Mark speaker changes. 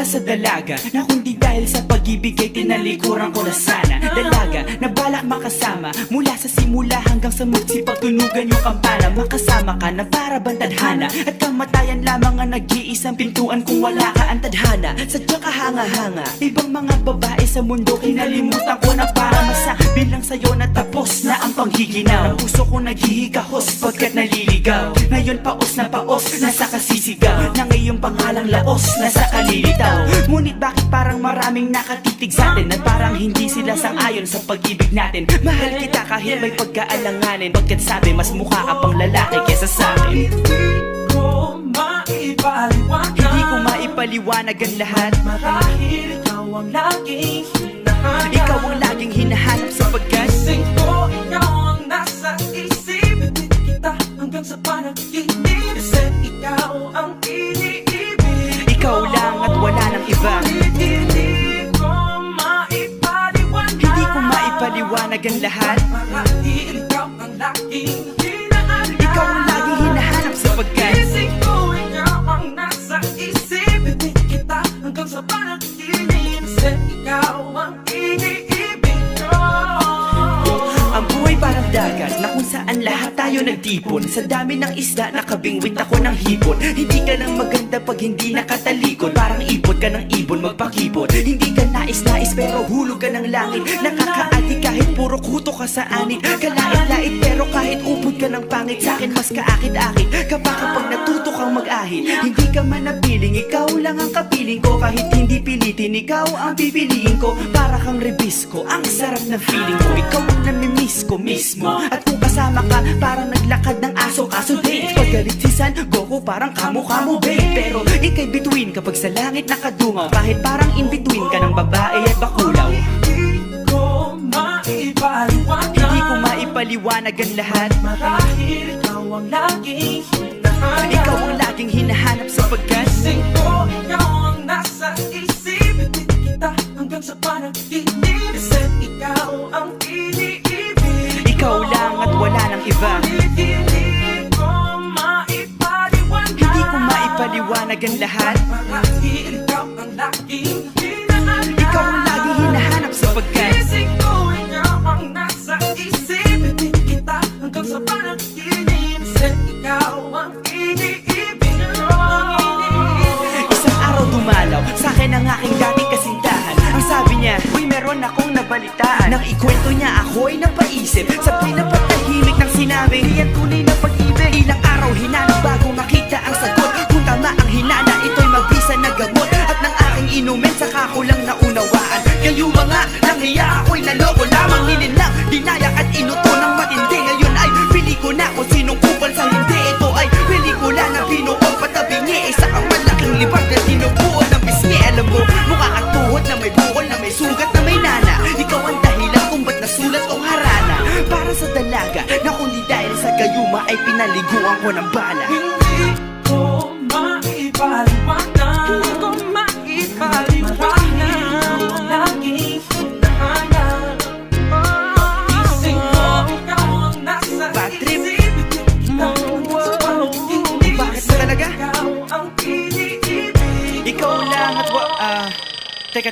Speaker 1: Sa dalaga na kundi dahil sa pag-ibig ay tinalikuran ko na sana. Dalaga na balak makasama mula sa simula hanggang sa magsipagtunugan yung kampana. Makasama ka na para bang tadhana at kamatayan lamang ang nag-iisang pintuan kung wala ka ang tadhana. Sadya ka hanga-hanga, ibang mga babae sa mundo kinalimutan ko na para masabi lang sa'yo na tapos na ang panghiginaw. Ang puso ko naghihikahos pagkat naliligaw. Ngayon paos, nasa kasisigaw na ngayong pangalang laos, nasa kalilitaw. Ngunit bakit parang maraming nakatitig sa atin at parang hindi sila sang-ayon sa pag-ibig natin. Mahal kita kahit may pagkaalanganin, pagkat sabi mas mukha ka pang lalaki kesa sa akin. Hindi ko maipaliwanag ang lahat.
Speaker 2: Marahil ikaw ang laging hinahanap.
Speaker 1: Ikaw ang laging hinahanap sapagkat
Speaker 2: gising ko, ikaw ang nasa isip. Hindi kita hanggang sa panaginip. Kasi ikaw ang iniibig.
Speaker 1: ikaw lang at wala nang iba.
Speaker 2: Hindi ko maipaliwanag.
Speaker 1: Hindi ko maipaliwanag ang lahat.
Speaker 2: Marahil ikaw ang laging hinahanap.
Speaker 1: Ikaw ang laging hinahanap sapagkat
Speaker 2: gising ko, ikaw ang nasa isip. Hindi kita hanggang sa panaginip. Kasi ikaw ang iniibig ko.
Speaker 1: ang buhay parang dagat na kung saan lahat tayo nagtipon. Sa dami ng isda nakabingwit ako ng hipon. Hindi ka lang maganda pag hindi nakatalikod. Parang ipot ka ng ibon magpakipot. Hindi ka nais-nais pero hulog ka ng langit. Nakakaadi kahit puro kuto ka sa anit. Kalait-lait pero kahit upod ka ng pangit. Sa'kin mas kaakit-akit kapag natuto kang mag-ahit. Hindi ka man napiling, ikaw lang ang kapiling ko. Kahit hindi pilitin, ikaw ang pipiliin ko. Para kang rebisco, ang sarap na feeling ko. Ikaw ang namimiss ko mismo. At kung kasama ka, parang naglakad ng aso. Kaso date, paggalit si San Goku, parang kamo-kamo babe. Pero ika'y between kapag sa langit nakadungaw. Kahit parang in-between ka ng babae at bakulaw.
Speaker 2: Hindi ko maipaliwanag.
Speaker 1: Hindi ko maipaliwanag ang lahat.
Speaker 2: Marahil ikaw ang laging hinahanap.
Speaker 1: Ikaw ang laging hinahanap sapagkat
Speaker 2: gising ko, ikaw ang nasa isip. Hindi kita hanggang sa panaginip. Kasi ikaw ang iniibig.
Speaker 1: ikaw lang at wala nang iba.
Speaker 2: Hindi ko maipaliwanag.
Speaker 1: Hindi ko maipaliwanag ang lahat.
Speaker 2: Marahil ikaw ang laging hinahanap.
Speaker 1: Ikaw ang laging hinahanap sapagkat
Speaker 2: gising ko, ikaw ang nasa isip. Hindi kita hanggang sa panaginip. Kasi ikaw ang iniibig ko.
Speaker 1: isang araw dumalaw sa'kin ang aking dating kasintahan. Ang sabi niya, uy meron akong nabalitaan. Nang ikwento niya ako'y napaisip. Sa pinapatahimik ng sinabi, iyan tunay na pag-ibig. Ilang araw hinanap bago makita ang sagot. Kung tama ang hinana, ito'y mabisa na gamot. At nang aking inumin, saka ko lang naunawaan. Kayo mga nanghiya, ako'y naloko lamang. Nilinlang, dinayak at inuto ng matindi. Ngayon ay pili ko na kung sinong kupal sa hindi. Ito ay pelikula na binuong patabingi. Isa kang malaking libag na tinubuo ng bisngi. Alam mo, mukha kang tuhod na may bukol, na may sugat, na may nana. Ikaw ang dahilan kung ba't nasulat tong harana. Para sa dalaga na kundi dahil sa gayuma ay pinaliguan ko ng bala.
Speaker 2: Hindi ko maipaliwanag.
Speaker 1: Hindi ko maipaliwanag.
Speaker 2: Ikaw ang laging hinahanap. Gising ko, ikaw ang nasa
Speaker 1: Bad trip.
Speaker 2: isip. Hindi
Speaker 1: Bakit ba talaga?
Speaker 2: ikaw ang iniibig.
Speaker 1: Ikaw lang at Teka